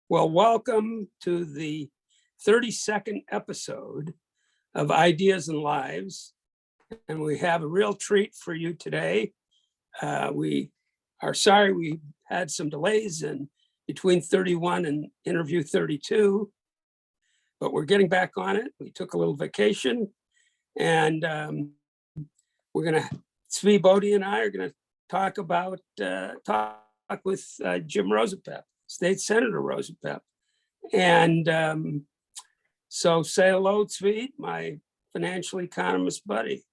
Well, welcome to the 32nd episode of Ideas and Lives. And we have a real treat for you today. We are sorry we had some delays in between 31 and interview 32, but we're getting back on it. We took a little vacation, and we're going to, Zvi Bodie and I are going to talk with Jim Rosapepe, State Senator Rosapepe. And so say hello, Zvi, my financial economist buddy.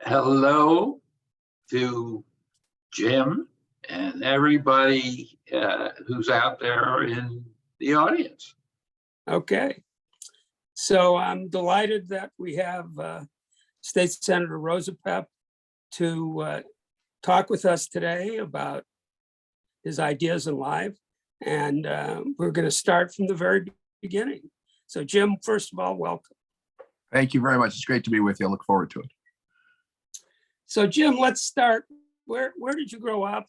Hello to Jim and everybody who's out there in the audience. Okay. So I'm delighted that we have State Senator Rosapepe to talk with us today about his ideas in life. And we're going to start from the very beginning. So Jim, first of all, welcome. Thank you very much. It's great to be with you. I look forward to it. So Jim, let's start. Where did you grow up?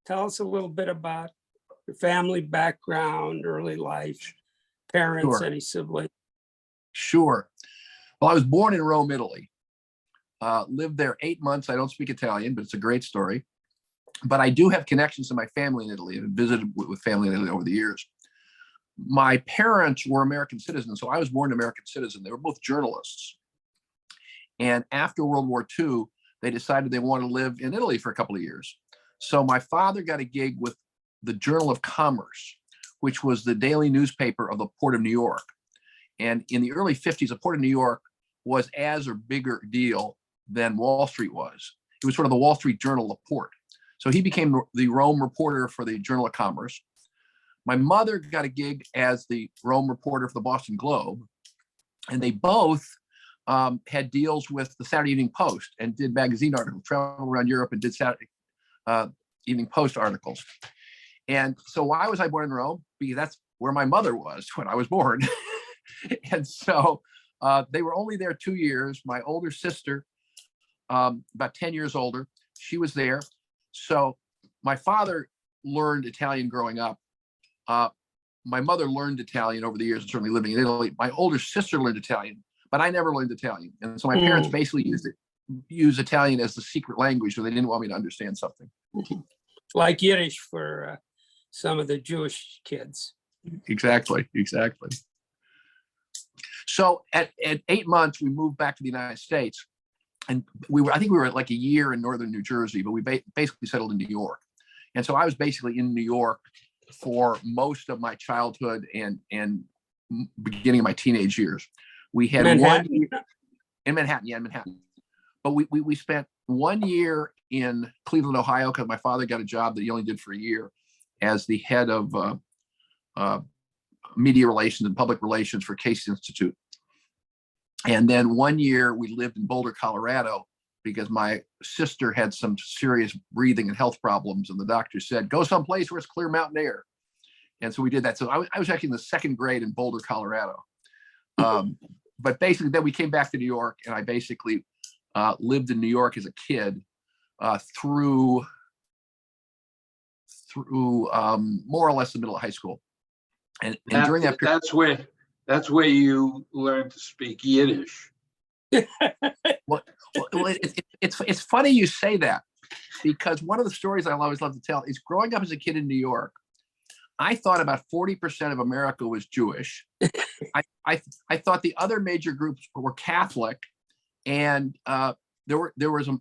Tell us a little bit about your family background, early life, parents, Sure. Any siblings? Sure. Well, I was born in Rome, Italy. Lived there 8 months. I don't speak Italian, but it's a great story. But I do have connections to my family in Italy. I've visited with family in Italy over the years. My parents were American citizens, so I was born an American citizen. They were both journalists. And after World War II, they decided they wanted to live in Italy for a couple of years. So my father got a gig with the Journal of Commerce, which was the daily newspaper of the Port of New York. And in the early 50s, the Port of New York was as or bigger deal than Wall Street was. It was sort of the Wall Street Journal of Port. So he became the Rome reporter for the Journal of Commerce. My mother got a gig as the Rome reporter for the Boston Globe. And they both had deals with the Saturday Evening Post and did magazine articles, traveled around Europe and did Saturday Evening Post articles. And so why was I born in Rome? Because that's where my mother was when I was born. And so they were only there 2 years. My older sister, about 10 years older, she was there. So my father learned Italian growing up. My mother learned Italian over the years, certainly living in Italy. My older sister learned Italian, but I never learned Italian. And so my parents basically used Italian as the secret language, so they didn't want me to understand something. Like Yiddish for some of the Jewish kids. Exactly. So at 8 months, we moved back to the United States. And I think we were like a year in northern New Jersey, but we basically settled in New York. And so I was basically in New York for most of my childhood and beginning of my teenage years. We had Manhattan. 1 year in Manhattan, in Manhattan. But we spent 1 year in Cleveland, Ohio, because my father got a job that he only did for a year as the head of media relations and public relations for Case Institute. And then 1 year we lived in Boulder, Colorado, because my sister had some serious breathing and health problems. And the doctor said, go someplace where it's clear mountain air. And so we did that. So I was actually in the second grade in Boulder, Colorado. But basically then we came back to New York, and I basically lived in New York as a kid through more or less the middle of high school. And during that period, that's where you learned to speak Yiddish. Well, it's funny you say that, because one of the stories I always love to tell is growing up as a kid in New York, I thought about 40% of America was Jewish. I thought the other major groups were Catholic, and there was an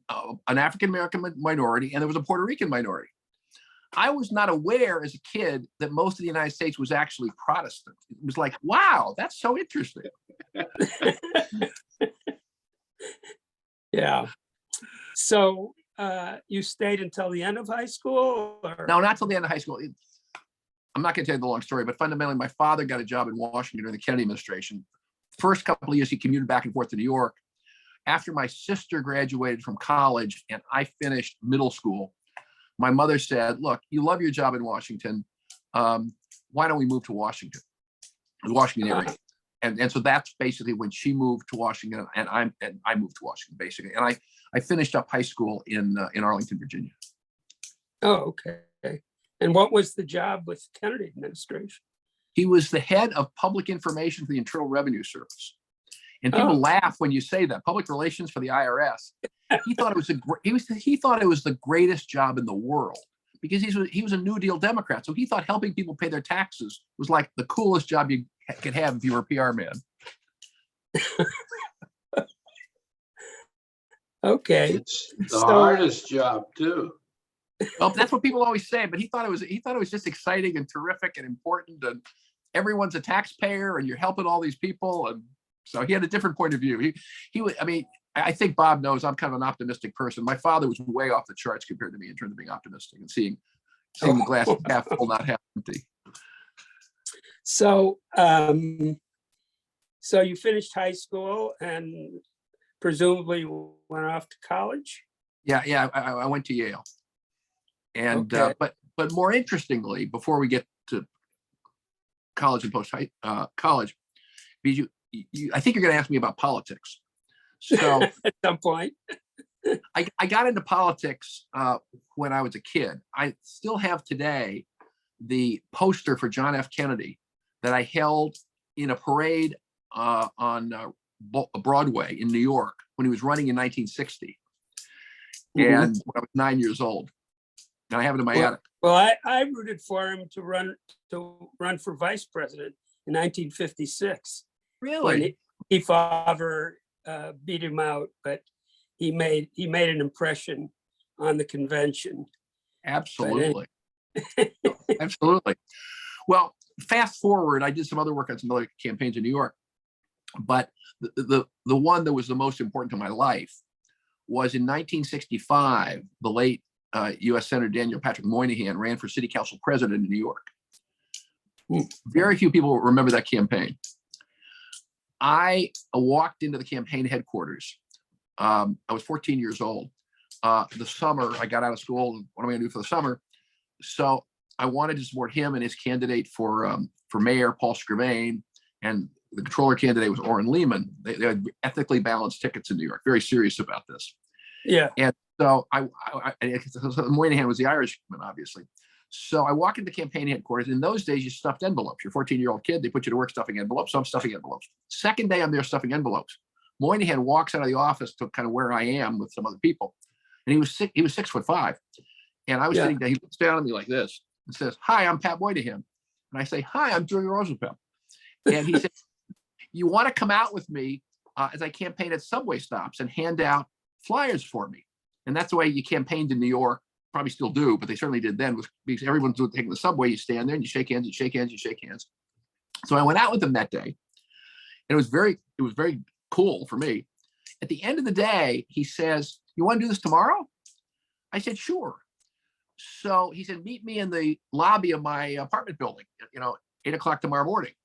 African American minority, and there was a Puerto Rican minority. I was not aware as a kid that most of the United States was actually Protestant. It was like, wow, that's so interesting. Yeah. So you stayed until the end of high school? Or? No, not till the end of high school. I'm not going to tell you the long story, but fundamentally, my father got a job in Washington during the Kennedy administration. First couple of years, he commuted back and forth to New York. After my sister graduated from college and I finished middle school, my mother said, look, you love your job in Washington. Why don't we move to Washington, the Washington area? And so that's basically when she moved to Washington, and I moved to Washington, basically. And I finished up high school in Arlington, Virginia. Oh, okay. And what was the job with the Kennedy administration? He was the head of public information for the Internal Revenue Service. And people Oh. laugh when you say that, public relations for the IRS. He thought it was he thought it was the greatest job in the world because he was a New Deal Democrat. So he thought helping people pay their taxes was like the coolest job you could have if you were a PR man. Okay. It's the So- hardest job too. Well, that's what people always say, but he thought it was just exciting and terrific and important, and everyone's a taxpayer and you're helping all these people. And so he had a different point of view. I mean, I think Bob knows I'm kind of an optimistic person. My father was way off the charts compared to me in terms of being optimistic and seeing the glass half full, not half empty. So, so you finished high school and presumably went off to college? Yeah, I went to Yale. And Okay. but more interestingly, before we get to college and post college, because I think you're going to ask me about politics. So At some point. I got into politics when I was a kid. I still have today the poster for John F. Kennedy that I held in a parade on Broadway in New York when he was running in 1960. Mhm. And when I was 9 years old. And I have it in my attic. Well, I rooted for him to run for vice president in 1956. Really? He Favre beat him out, but he made an impression on the convention. Absolutely. Absolutely. Well, fast forward, I did some other work on some other campaigns in New York, but the one that was the most important to my life was in 1965, the late U.S. Senator Daniel Patrick Moynihan ran for city council president in New York. Very few people remember that campaign. I walked into the campaign headquarters. I was 14 years old. The summer, I got out of school. What am I going to do for the summer? So I wanted to support him and his candidate for mayor, Paul Scrivain, and the controller candidate was Orrin Lehman. They had ethically balanced tickets in New York, very serious about this. Yeah. And so so Moynihan was the Irishman, obviously. So I walk into campaign headquarters. In those days, you stuffed envelopes. You're a 14-year-old kid. They put you to work stuffing envelopes. So I'm stuffing envelopes. Second day, I'm there stuffing envelopes. Moynihan walks out of the office to kind of where I am with some other people. And he was 6'5". And I was sitting there. He looks down at me like this and says, "Hi, I'm Pat Moynihan." And I say, "Hi, I'm Jim Rosapepe." And he said, "You want to come out with me as I campaign at subway stops and hand out flyers for me?" And that's the way you campaigned in New York. Probably still do, but they certainly did then, was because everyone's taking the subway. You stand there and you shake hands, you shake hands, you shake hands. So I went out with him that day, and it was very cool for me. At the end of the day, he says, "You want to do this tomorrow?" I said, "Sure." So he said, "Meet me in the lobby of my apartment building, 8 o'clock tomorrow morning."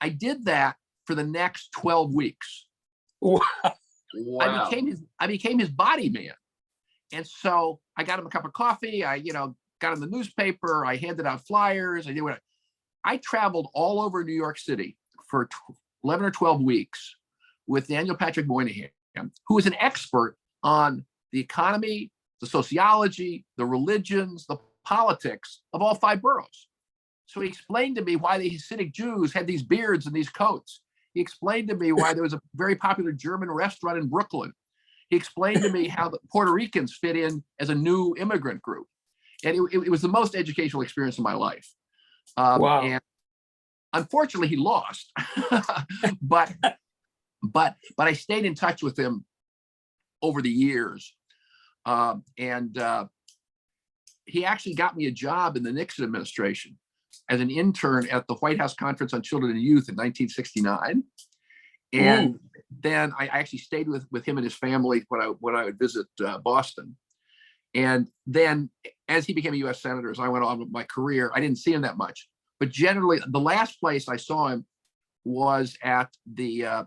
I did that for the next 12 weeks. Wow. Wow. I became his body man. And so I got him a cup of coffee. I, got him the newspaper. I handed out flyers. I traveled all over New York City for 11 or 12 weeks with Daniel Patrick Moynihan, who is an expert on the economy, the sociology, the religions, the politics of all 5 boroughs. So he explained to me why the Hasidic Jews had these beards and these coats. He explained to me why there was a very popular German restaurant in Brooklyn. He explained to me how the Puerto Ricans fit in as a new immigrant group. And it was the most educational experience of my life. Wow. And unfortunately, he lost. but I stayed in touch with him over the years. And he actually got me a job in the Nixon administration as an intern at the White House Conference on Children and Youth in 1969. And then I actually stayed with him and his family when I would visit Boston. And then as he became a U.S. Senator, as I went on with my career, I didn't see him that much. But generally, the last place I saw him was at the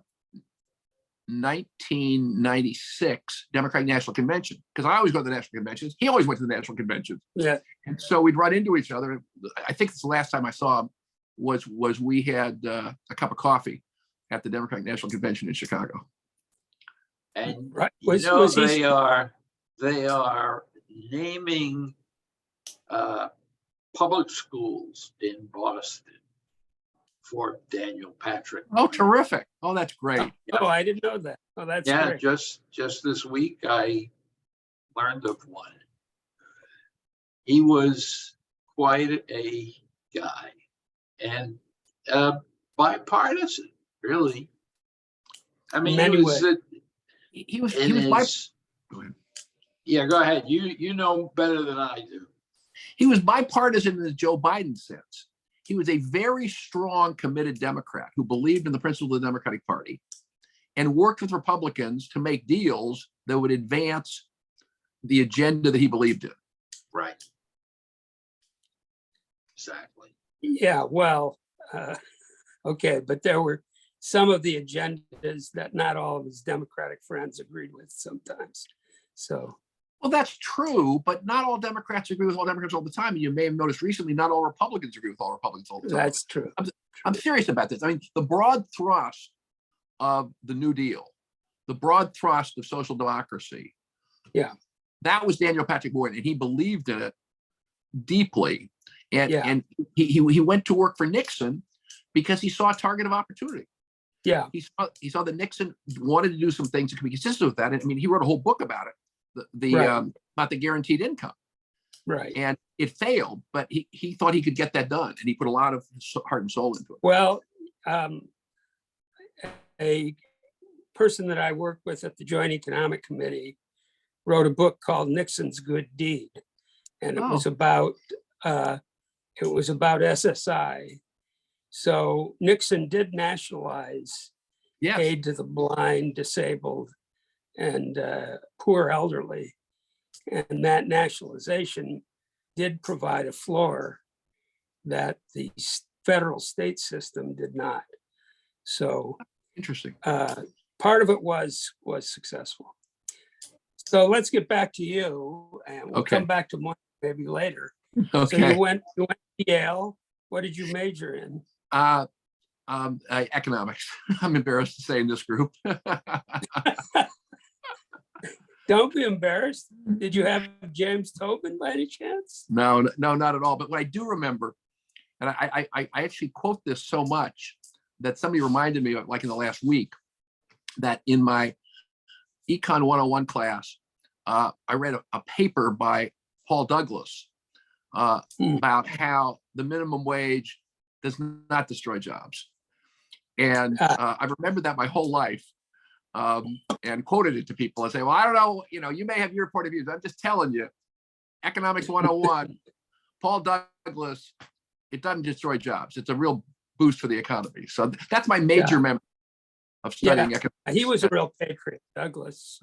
1996 Democratic National Convention, because I always go to the national conventions. He always went to the national conventions. Yeah. And so we'd run into each other. I think it's the last time I saw him was we had a cup of coffee at the Democratic National Convention in Chicago. And Right. they are naming public schools in Boston for Daniel Patrick. Oh, terrific. Oh, that's great. Oh, I didn't know that. Oh, that's Yeah, great. just this week I learned of one. He was quite a guy, and bipartisan, really. I mean, he Many was ways. He was in by, his. go ahead. Yeah, go ahead. You know better than I do. He was bipartisan in the Joe Biden sense. He was a very strong, committed Democrat who believed in the principles of the Democratic Party and worked with Republicans to make deals that would advance the agenda that he believed in. Right. Exactly. Yeah, well, okay, but there were some of the agendas that not all of his Democratic friends agreed with sometimes. So, Well, that's true, but not all Democrats agree with all Democrats all the time. And you may have noticed recently, not all Republicans agree with all Republicans all the time. that's true. I'm serious about this. I mean, the broad thrust of the New Deal, the broad thrust of social democracy. Yeah. That was Daniel Patrick Moynihan, and he believed in it deeply. And, Yeah. and he went to work for Nixon because he saw a target of opportunity. Yeah, He saw that Nixon wanted to do some things that could be consistent with that. And I mean, he wrote a whole book about it, Right. about the guaranteed income. right. And it failed, but he thought he could get that done, and he put a lot of heart and soul into it. Well, a person that I worked with at the Joint Economic Committee wrote a book called Nixon's Good Deed, and it was about SSI. So Nixon did nationalize Yes, aid to the blind, disabled, and poor elderly. And that nationalization did provide a floor that the federal state system did not. So interesting. part of it was successful. So let's get back to you, and we'll Okay. come back to more maybe later. So Okay. you went to Yale. What did you major in? Economics. I'm embarrassed to say in this group. Don't be embarrassed. Did you have James Tobin by any chance? No, not at all. But what I do remember, and I actually quote this so much that somebody reminded me of, like in the last week, that in my Econ 101 class, I read a paper by Paul Douglas about how the minimum wage does not destroy jobs. And I've remembered that my whole life, and quoted it to people. I say, well, I don't know, you may have your point of view. I'm just telling you, Economics 101, Paul Douglas, it doesn't destroy jobs. It's a real boost for the economy. So that's my major memory of studying economics. He was a real patriot. Douglas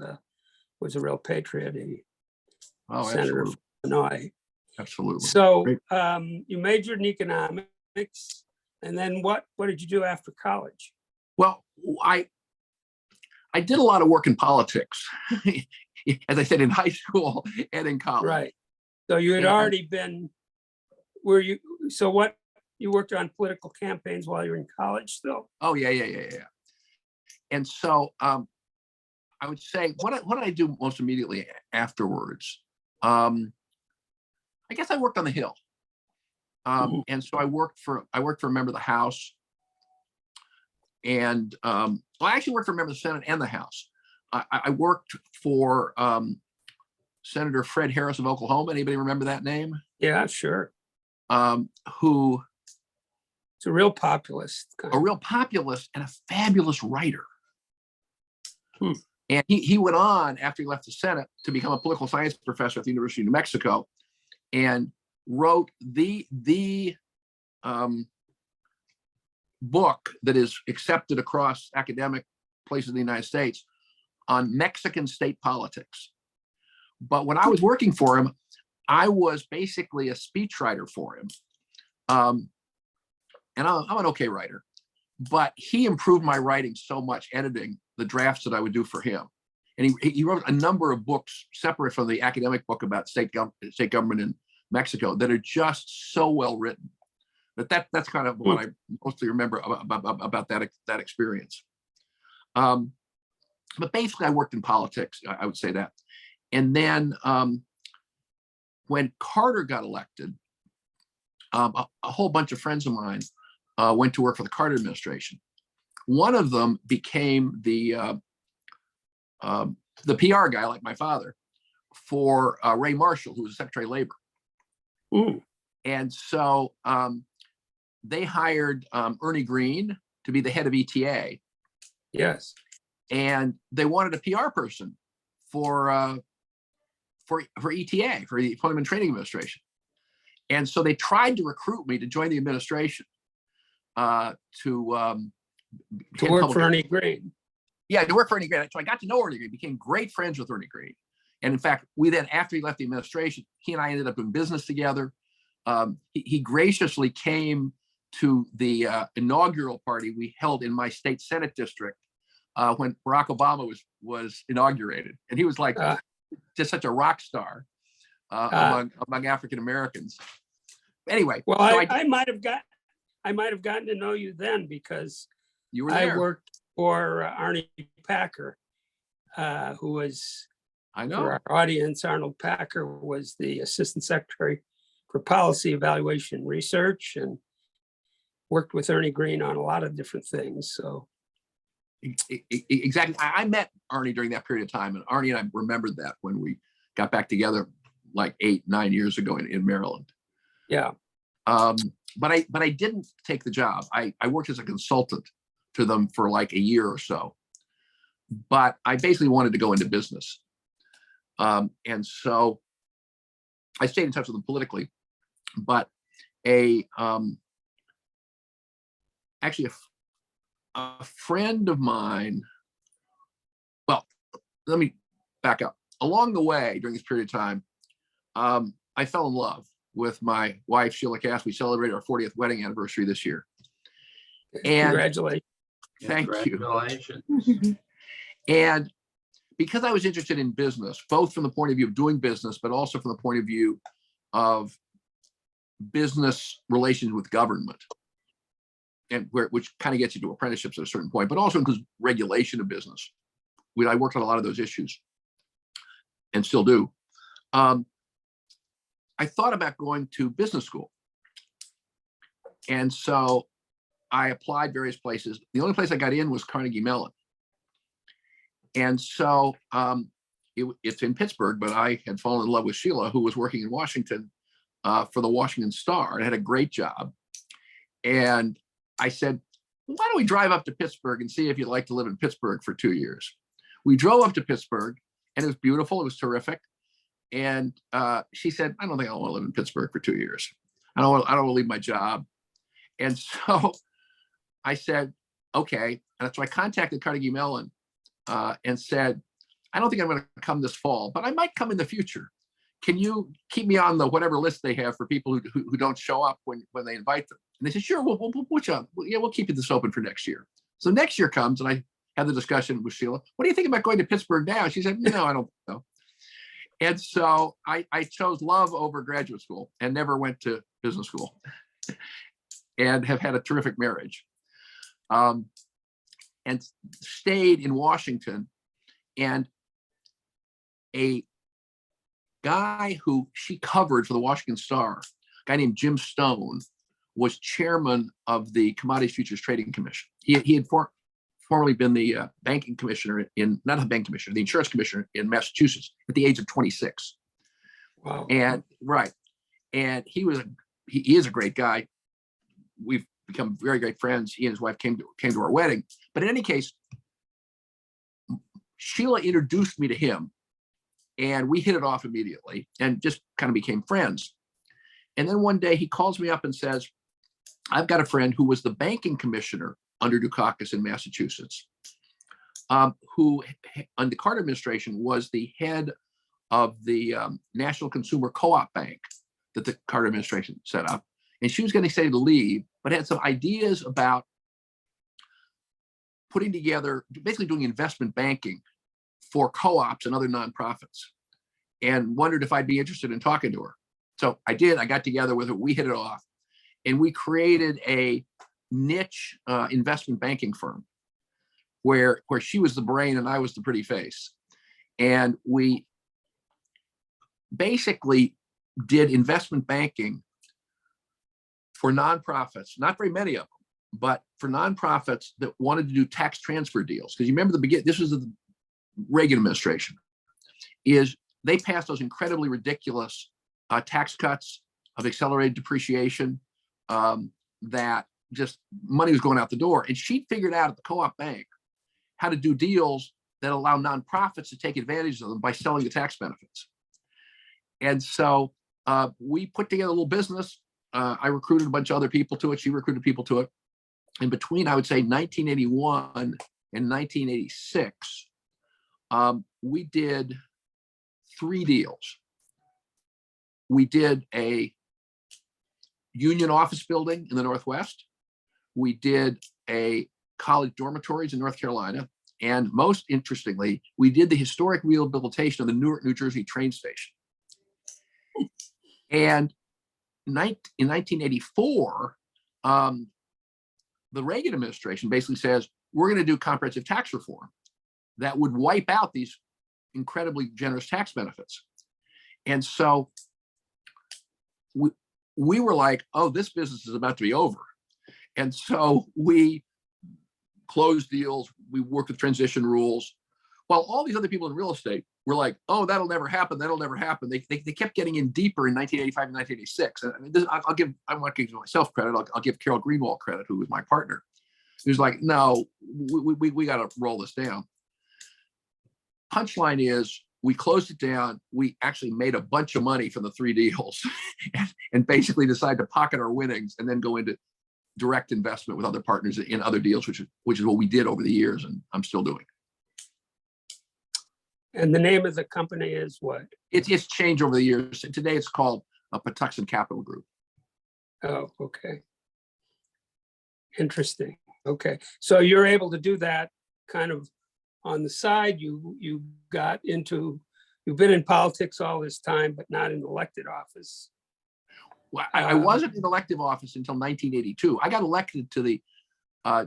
was a real patriot. Senator Absolutely. from Illinois. Absolutely. So Great. you majored in economics, and then what did you do after college? Well, I did a lot of work in politics, as I said, in high school and in college. Right. So you had already been, you worked on political campaigns while you were in college still? Oh, yeah. And so I would say, what did I do most immediately afterwards? I guess I worked on the Hill. And so I worked for a member of the House. And well, I actually worked for a member of the Senate and the House. I worked for Senator Fred Harris of Oklahoma. Anybody remember that name? Yeah, sure. Who It's a real populist. a real populist and a fabulous writer. And he went on after he left the Senate to become a political science professor at the University of New Mexico, and wrote the book that is accepted across academic places in the United States on Mexican state politics. But when I was working for him, I was basically a speechwriter for him. And I'm an okay writer, but he improved my writing so much, editing the drafts that I would do for him. And he wrote a number of books separate from the academic book about state government in Mexico that are just so well written. But that's kind of what I mostly remember about that experience. But basically, I worked in politics. I would say that. And then when Carter got elected, a whole bunch of friends of mine went to work for the Carter administration. One of them became the PR guy, like my father, for Ray Marshall, who was Secretary of Labor. Mm, And so they hired Ernie Green to be the head of ETA, yes. and they wanted a PR person for ETA, for the Employment and Training Administration. And so they tried to recruit me to join the administration to work for Ernie Green. Yeah, to work for Ernie Green. So I got to know Ernie Green, became great friends with Ernie Green. And in fact, we then, after he left the administration, he and I ended up doing business together. He graciously came to the inaugural party we held in my state Senate district when Barack Obama was inaugurated. And he was like just such a rock star among African Americans. Anyway, Well, so I might have gotten to know you then, because you were I there. worked for Arnie Packer, who was, I know. for our audience, Arnold Packer was the Assistant Secretary for Policy Evaluation and Research, and worked with Ernie Green on a lot of different things. So Exactly. I met Arnie during that period of time, and Arnie and I remembered that when we got back together like 8-9 years ago in Maryland. yeah. But I didn't take the job. I worked as a consultant to them for like a year or so, but I basically wanted to go into business. And so I stayed in touch with them politically, but actually a friend of mine, well, let me back up. Along the way, during this period of time, I fell in love with my wife, Sheila Cass. We celebrated our 40th wedding anniversary this year. And Congratulations. Thank you. Congratulations. And because I was interested in business, both from the point of view of doing business, but also from the point of view of business relations with government, and which kind of gets you to apprenticeships at a certain point, but also includes regulation of business. I worked on a lot of those issues and still do. I thought about going to business school. And so I applied various places. The only place I got in was Carnegie Mellon. And so it's in Pittsburgh, but I had fallen in love with Sheila, who was working in Washington for the Washington Star and had a great job. And I said, why don't we drive up to Pittsburgh and see if you'd like to live in Pittsburgh for 2 years? We drove up to Pittsburgh, and it was beautiful. It was terrific. And she said, I don't think I want to live in Pittsburgh for 2 years. I don't want to leave my job. And so I said, okay. And so I contacted Carnegie Mellon and said, I don't think I'm going to come this fall, but I might come in the future. Can you keep me on the whatever list they have for people who don't show up when they invite them? And they said, sure, we'll put you on. We'll keep this open for next year. So next year comes, and I had the discussion with Sheila. What do you think about going to Pittsburgh now? She said, no, I don't think so. And so I chose love over graduate school and never went to business school and have had a terrific marriage. And stayed in Washington, and a guy who she covered for the Washington Star, a guy named Jim Stone, was chairman of the Commodities Futures Trading Commission. He had formerly been the banking commissioner not the bank commissioner, the insurance commissioner in Massachusetts at the age of 26. Wow. And right. And he is a great guy. We've become very great friends. He and his wife came to our wedding. But in any case, Sheila introduced me to him, and we hit it off immediately and just kind of became friends. And then one day he calls me up and says, I've got a friend who was the banking commissioner under Dukakis in Massachusetts, who under the Carter administration was the head of the National Consumer Co-op Bank that the Carter administration set up. And she was getting ready to leave, but had some ideas about putting together, basically doing investment banking for co-ops and other nonprofits, and wondered if I'd be interested in talking to her. So I did. I got together with her. We hit it off, and we created a niche investment banking firm where she was the brain and I was the pretty face. And we basically did investment banking for nonprofits, not very many of them, but for nonprofits that wanted to do tax transfer deals. Because you remember the beginning, this was the Reagan administration, is they passed those incredibly ridiculous tax cuts of accelerated depreciation that just money was going out the door. And she figured out at the co-op bank how to do deals that allow nonprofits to take advantage of them by selling the tax benefits. And so we put together a little business. I recruited a bunch of other people to it. She recruited people to it. And between, I would say, 1981 and 1986, we did 3 deals. We did a union office building in the Northwest. We did a college dormitories in North Carolina. And most interestingly, we did the historic rehabilitation of the Newark, New Jersey train station. And in 1984, the Reagan administration basically says, we're going to do comprehensive tax reform that would wipe out these incredibly generous tax benefits. And so we were like, oh, this business is about to be over. And so we closed deals. We worked with transition rules, while all these other people in real estate were like, oh, that'll never happen. That'll never happen. They kept getting in deeper in 1985 and 1986. And I mean, I want to give myself credit. I'll give Carol Greenwald credit, who was my partner. He was like, no, we got to roll this down. Punchline is, we closed it down. We actually made a bunch of money from the 3 deals and basically decided to pocket our winnings and then go into direct investment with other partners in other deals, which is what we did over the years, and I'm still doing. And the name of the company is what? It's changed over the years. Today it's called Patuxent Capital Group. Oh, okay. Interesting. Okay. So you're able to do that kind of on the side. You got into, you've been in politics all this time, but not in elected office. Well, I wasn't in elective office until 1982. I got elected to the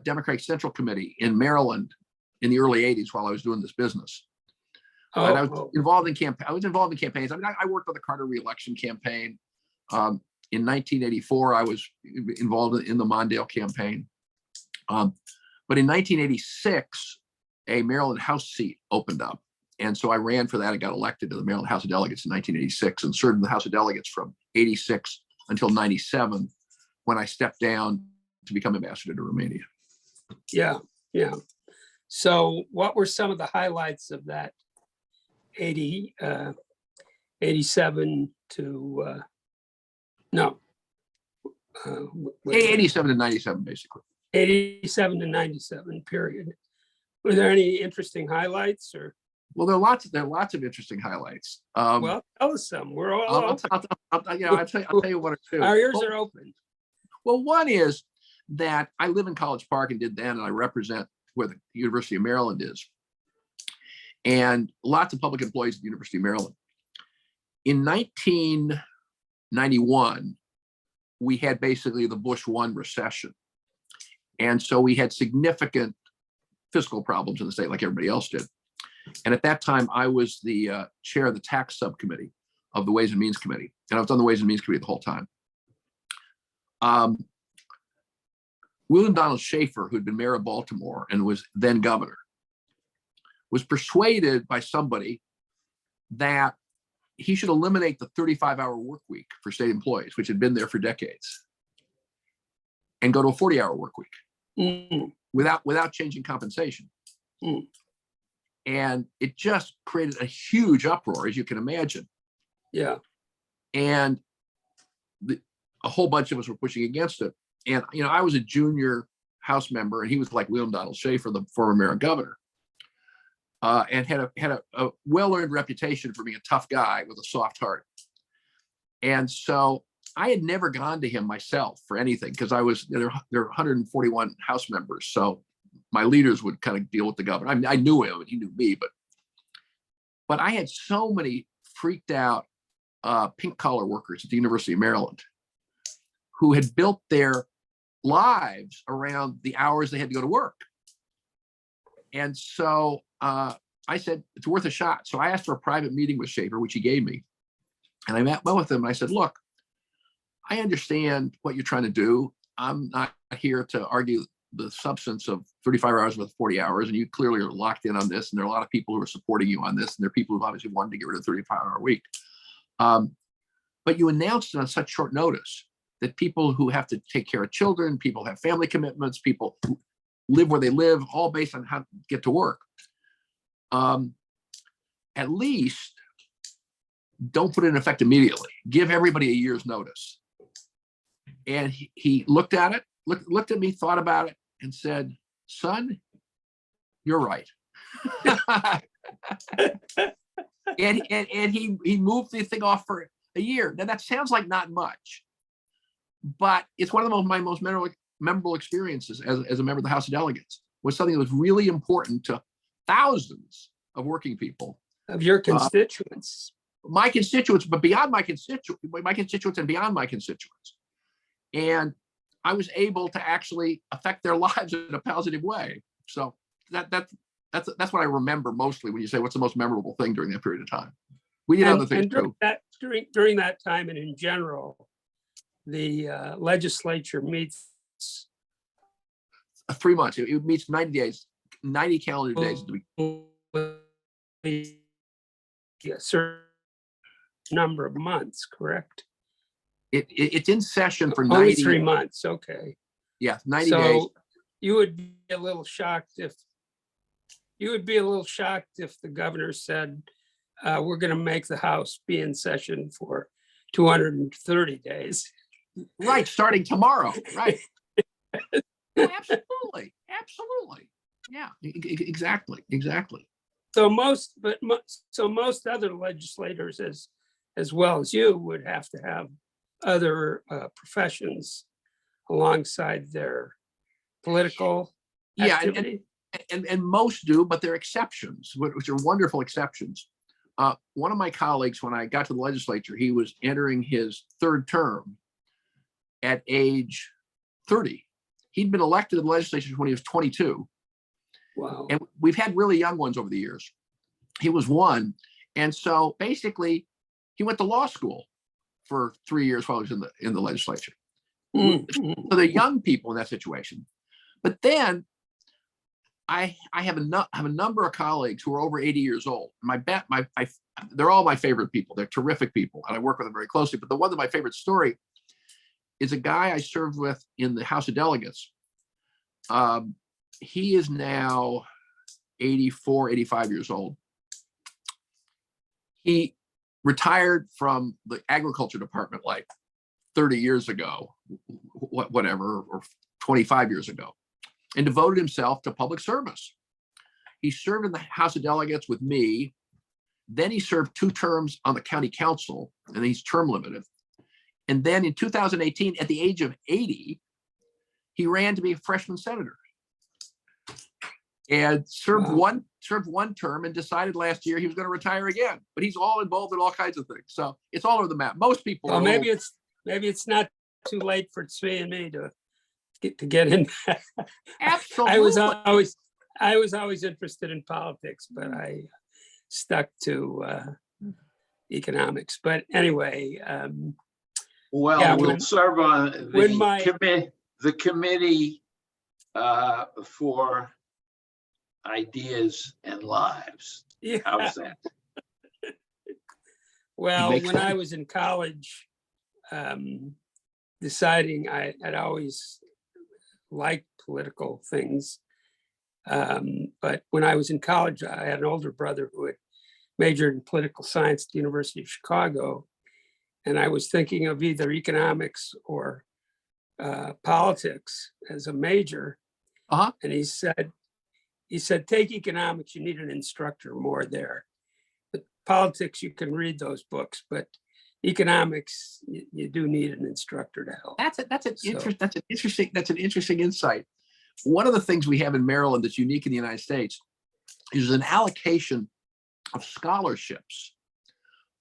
Democratic Central Committee in Maryland in the early 80s while I was doing this business. And I was involved in campaigns. I mean, I worked on the Carter re-election campaign. In 1984, I was involved in the Mondale campaign. But in 1986, a Maryland House seat opened up. And so I ran for that and got elected to the Maryland House of Delegates in 1986 and served in the House of Delegates from 86 until 97, when I stepped down to become ambassador to Romania. Yeah, yeah. So what were some of the highlights of that 87 to, no. 87 to 97, basically. 87 to 97 period. Were there any interesting highlights or? Well, there are lots of interesting highlights. Well, tell us some. We're all I'll open. tell you one or two. Our ears are open. Well, one is that I live in College Park and did that, and I represent where the University of Maryland is, and lots of public employees at the University of Maryland. In 1991, we had basically the Bush 1 recession, and so we had significant fiscal problems in the state, like everybody else did. And at that time, I was the chair of the tax subcommittee of the Ways and Means Committee. And I was on the Ways and Means Committee the whole time. William Donald Schaefer, who'd been mayor of Baltimore and was then governor, was persuaded by somebody that he should eliminate the 35-hour work week for state employees, which had been there for decades, and go to a 40-hour work week without changing compensation. And it just created a huge uproar, as you can imagine. Yeah. And a whole bunch of us were pushing against it. And, you know, I was a junior House member, and he was like William Donald Schaefer, the former mayor and governor, and had a well-earned reputation for being a tough guy with a soft heart. And so I had never gone to him myself for anything, because there are 141 House members. So my leaders would kind of deal with the governor. I mean, I knew him and he knew me, but I had so many freaked out pink collar workers at the University of Maryland who had built their lives around the hours they had to go to work. And so I said, it's worth a shot. So I asked for a private meeting with Schaefer, which he gave me. And I met with him and I said, look, I understand what you're trying to do. I'm not here to argue the substance of 35 hours with 40 hours. And you clearly are locked in on this. And there are a lot of people who are supporting you on this. And there are people who've obviously wanted to get rid of the 35-hour week. But you announced it on such short notice that people who have to take care of children, people have family commitments, people live where they live, all based on how to get to work. At least don't put it in effect immediately. Give everybody a year's notice. And he looked at it, looked at me, thought about it, and said, son, you're right. and he moved the thing off for a year. Now that sounds like not much, but it's one of my most memorable experiences as a member of the House of Delegates. Was something that was really important to thousands of working people. Of your constituents. My constituents, but beyond my constituents and beyond my constituents. And I was able to actually affect their lives in a positive way. So that's what I remember mostly when you say what's the most memorable thing during that period of time. We did other things too. During that time and in general, the legislature meets 3 months. It meets 90 days, 90 calendar days. A certain number of months, correct? It's in session for Only 90. 3 months, okay. Yeah, 90 days. You would be a little shocked if the governor said, we're going to make the House be in session for 230 days. Right, starting tomorrow. Right. Absolutely. Yeah, exactly. So most other legislators, as well as you, would have to have other professions alongside their political activity. And most do, but there are exceptions, which are wonderful exceptions. One of my colleagues, when I got to the legislature, he was entering his third term at age 30. He'd been elected to the legislature when he was 22. Wow. And we've had really young ones over the years. He was one. And so basically, he went to law school for 3 years while he was in the legislature. Mm-hmm. So they're young people in that situation. But then I have a number of colleagues who are over 80 years old. They're all my favorite people. They're terrific people, and I work with them very closely. But the one of my favorite story is a guy I served with in the House of Delegates. He is now 84, 85 years old. He retired from the agriculture department like 30 years ago, whatever, or 25 years ago, and devoted himself to public service. He served in the House of Delegates with me. Then he served 2 terms on the county council, and he's term limited. And then in 2018, at the age of 80, he ran to be a freshman senator and served one term and decided last year he was going to retire again. But he's all involved in all kinds of things. So it's all over the map. Most people. Well, maybe it's not too late for Tzvi and me to get in. Absolutely. I was always interested in politics, but I stuck to economics. But anyway, we'll serve on the committee for ideas and lives. Yeah. How's that? Well, when I was in college, deciding I'd always liked political things. But when I was in college, I had an older brother who had majored in political science at the University of Chicago. And I was thinking of either economics or politics as a major. Uh-huh. And he said, take economics, you need an instructor more there. But politics, you can read those books, but economics, you do need an instructor to help. That's an interesting insight. One of the things we have in Maryland that's unique in the United States is an allocation of scholarships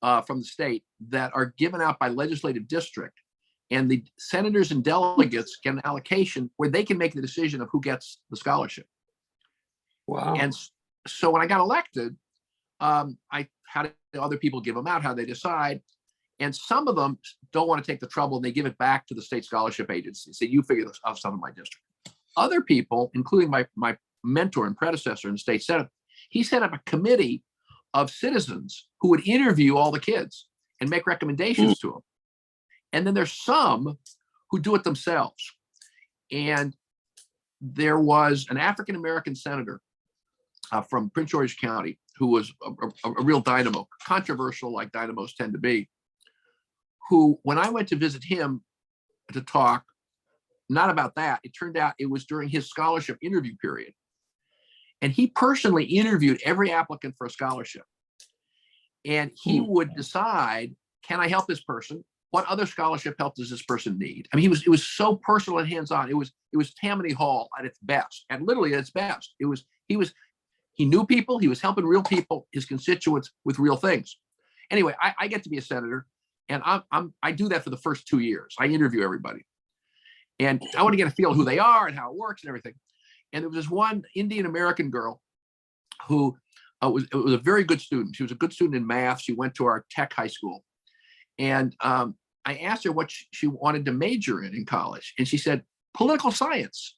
from the state that are given out by legislative district, and the senators and delegates get an allocation where they can make the decision of who gets the scholarship. Wow. And so when I got elected, how do other people give them out? How do they decide? And some of them don't want to take the trouble and they give it back to the state scholarship agency. Say, you figure this out, some of my district. Other people, including my mentor and predecessor in the state senate, he set up a committee of citizens who would interview all the kids and make recommendations to them. And then there's some who do it themselves. And there was an African-American senator from Prince George County who was a real dynamo, controversial like dynamos tend to be, who, when I went to visit him to talk, not about that, it turned out it was during his scholarship interview period. And he personally interviewed every applicant for a scholarship. And he would decide, can I help this person? What other scholarship help does this person need? I mean, it was so personal and hands-on. It was Tammany Hall at its best, and literally at its best. He knew people, he was helping real people, his constituents, with real things. Anyway, I get to be a senator, and I do that for the first 2 years. I interview everybody. And I want to get a feel of who they are and how it works and everything. And there was this one Indian American girl who was a very good student. She was a good student in math. She went to our tech high school. And I asked her what she wanted to major in college. And she said, political science.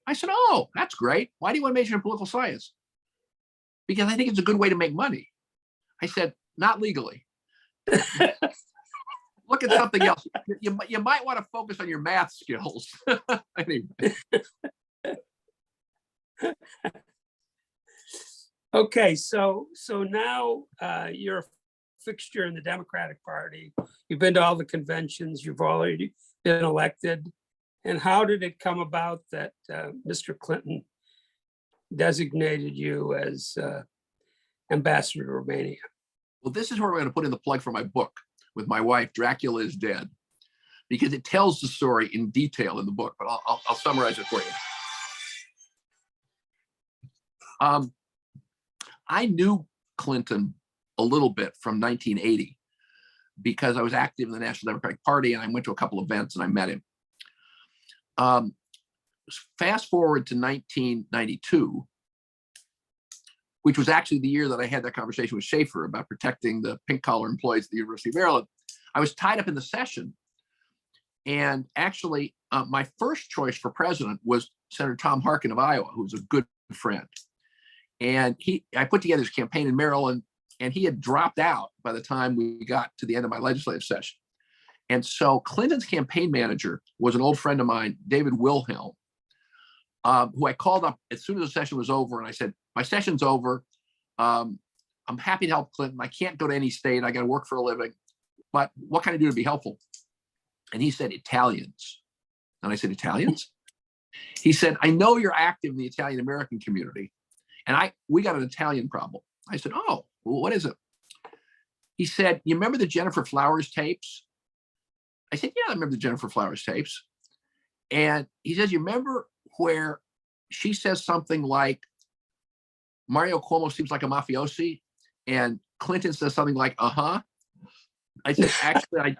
I said, oh, that's great. Why do you want to major in political science? Because I think it's a good way to make money. I said, not legally. Look at something else. You might want to focus on your math skills. Anyway. Okay, so now you're a fixture in the Democratic Party. You've been to all the conventions. You've already been elected. And how did it come about that Mr. Clinton designated you as ambassador to Romania? Well, this is where we're going to put in the plug for my book with my wife, Dracula is Dead, because it tells the story in detail in the book, but I'll summarize it for you. I knew Clinton a little bit from 1980 because I was active in the National Democratic Party and I went to a couple of events and I met him. Fast forward to 1992, which was actually the year that I had that conversation with Schaefer about protecting the pink collar employees at the University of Maryland. I was tied up in the session. And actually, my first choice for president was Senator Tom Harkin of Iowa, who was a good friend. And I put together his campaign in Maryland, and he had dropped out by the time we got to the end of my legislative session. And so Clinton's campaign manager was an old friend of mine, David Wilhelm, who I called up as soon as the session was over. And I said, my session's over. I'm happy to help Clinton. I can't go to any state. I got to work for a living. But what can I do to be helpful? And he said, Italians. And I said, Italians? He said, I know you're active in the Italian American community. And we got an Italian problem. I said, oh, well, what is it? He said, you remember the Jennifer Flowers tapes? I said, yeah, I remember the Jennifer Flowers tapes. And he says, you remember where she says something like, Mario Cuomo seems like a mafiosi, and Clinton says something like, uh-huh. I said, actually,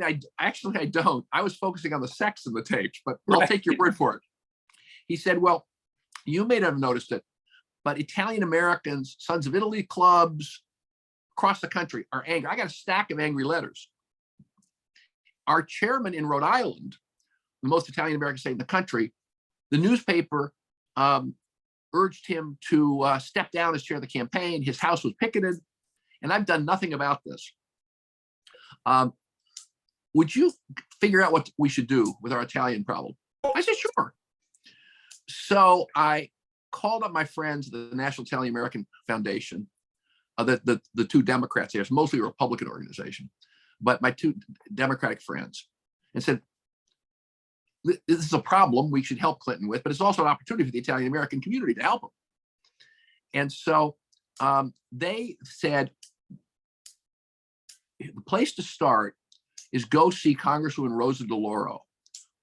I don't. I was focusing on the sex in the tapes, but I'll take your word for it. He said, well, you may not have noticed it, but Italian Americans, Sons of Italy clubs across the country are angry. I got a stack of angry letters. Our chairman in Rhode Island, the most Italian American state in the country, the newspaper urged him to step down as chair of the campaign. His house was picketed, and I've done nothing about this. Would you figure out what we should do with our Italian problem? I said, sure. So I called up my friends at the National Italian American Foundation, the two Democrats here. It's mostly a Republican organization, but my two Democratic friends, and said, this is a problem we should help Clinton with, but it's also an opportunity for the Italian American community to help him. And so they said, the place to start is go see Congresswoman Rosa DeLauro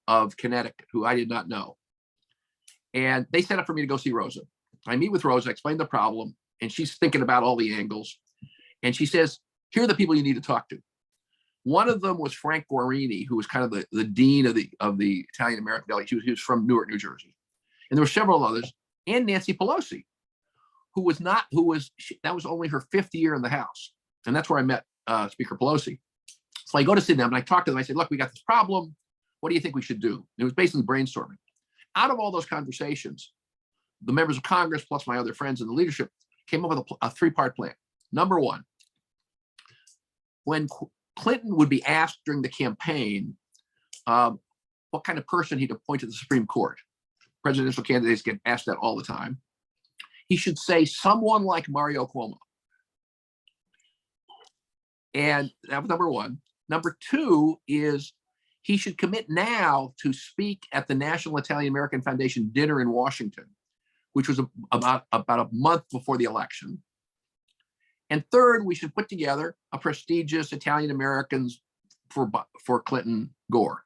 of Connecticut, who I did not know. And they set up for me to go see Rosa. I meet with Rosa, explain the problem, and she's thinking about all the angles. And she says, here are the people you need to talk to. One of them was Frank Guarini, who was kind of the dean of the Italian American delegation. He was from Newark, New Jersey. And there were several others, and Nancy Pelosi, that was only her 5th year in the House. And that's where I met Speaker Pelosi. So I go to see them and I talk to them. I said, look, we got this problem. What do you think we should do? And it was basically brainstorming. Out of all those conversations, the members of Congress, plus my other friends in the leadership, came up with a three-part plan. Number one, when Clinton would be asked during the campaign what kind of person he'd appoint to the Supreme Court, presidential candidates get asked that all the time, he should say someone like Mario Cuomo. And that was number one. Number two is he should commit now to speak at the National Italian American Foundation dinner in Washington, which was about a month before the election. And third, we should put together a prestigious Italian Americans for Clinton Gore.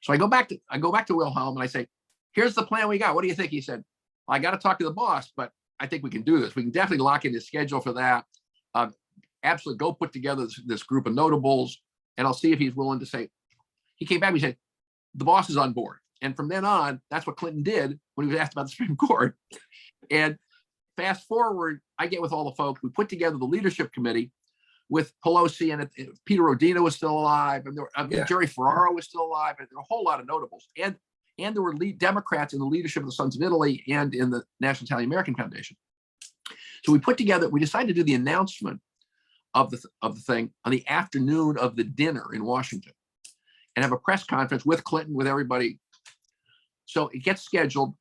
So I go back to Wilhelm and I say, here's the plan we got. What do you think? He said, I got to talk to the boss, but I think we can do this. We can definitely lock in his schedule for that. Absolutely go put together this group of notables, and I'll see if he's willing to say. He came back and he said, the boss is on board. And from then on, that's what Clinton did when he was asked about the Supreme Court. And fast forward, I get with all the folks. We put together the leadership committee with Pelosi, and Peter Rodino was still alive, and Jerry Ferraro was still alive, and there were a whole lot of notables. And there were lead Democrats in the leadership of the Sons of Italy and in the National Italian American Foundation. So we decided to do the announcement of the thing on the afternoon of the dinner in Washington and have a press conference with Clinton, with everybody. So it gets scheduled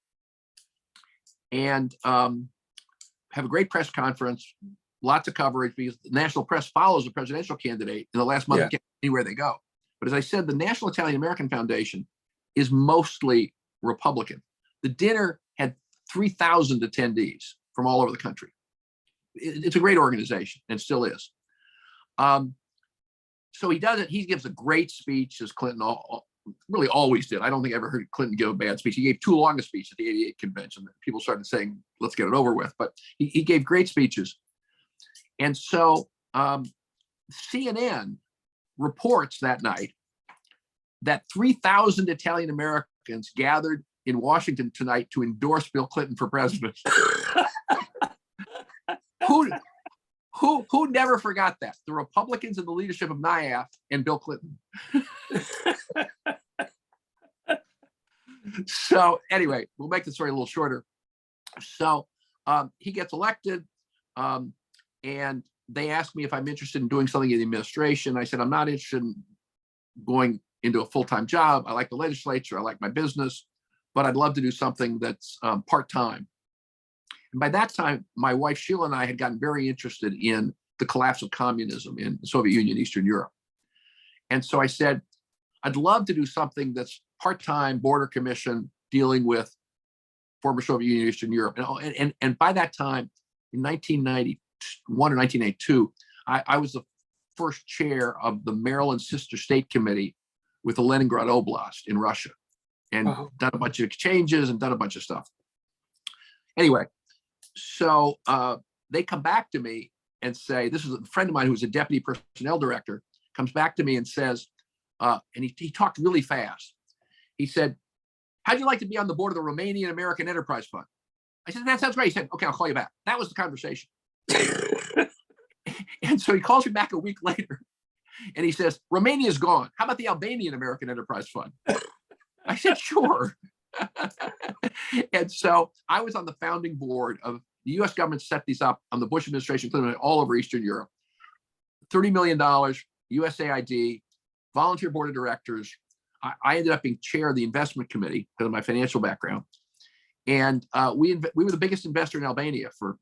and have a great press conference, lots of coverage because the national press follows the presidential candidate in the last month anywhere they go. But as I said, the National Italian American Foundation is mostly Republican. The dinner had 3,000 attendees from all over the country. It's a great organization and still is. So he does it. He gives a great speech, as Clinton really always did. I don't think I ever heard Clinton give a bad speech. He gave too long a speech at the '88 convention. People started saying, let's get it over with. But he gave great speeches. And so CNN reports that night that 3,000 Italian Americans gathered in Washington tonight to endorse Bill Clinton for president. Who never forgot that? The Republicans in the leadership of NIAF and Bill Clinton. So anyway, we'll make the story a little shorter. So he gets elected, and they asked me if I'm interested in doing something in the administration. I said, I'm not interested in going into a full-time job. I like the legislature. I like my business, but I'd love to do something that's part-time. And by that time, my wife Sheila and I had gotten very interested in the collapse of communism in the Soviet Union, Eastern Europe. And so I said, I'd love to do something that's part-time, border commission, dealing with former Soviet Union, Eastern Europe. And by that time, in 1991 or 1982, I was the first chair of the Maryland Sister State Committee with the Leningrad Oblast in Russia, and done a bunch of exchanges and done a bunch of stuff. Anyway, so they come back to me and say, this is a friend of mine who was a deputy personnel director, comes back to me and says, and he talked really fast. He said, how'd you like to be on the board of the Romanian American Enterprise Fund? I said, that sounds great. He said, okay, I'll call you back. That was the conversation. And so he calls me back a week later and he says, Romania's gone. How about the Albanian American Enterprise Fund? I said, sure. And so I was on the founding board of the US government, set these up on the Bush administration, all over Eastern Europe. $30 million, USAID, volunteer board of directors. I ended up being chair of the investment committee because of my financial background. And we were the biggest investor in Albania for,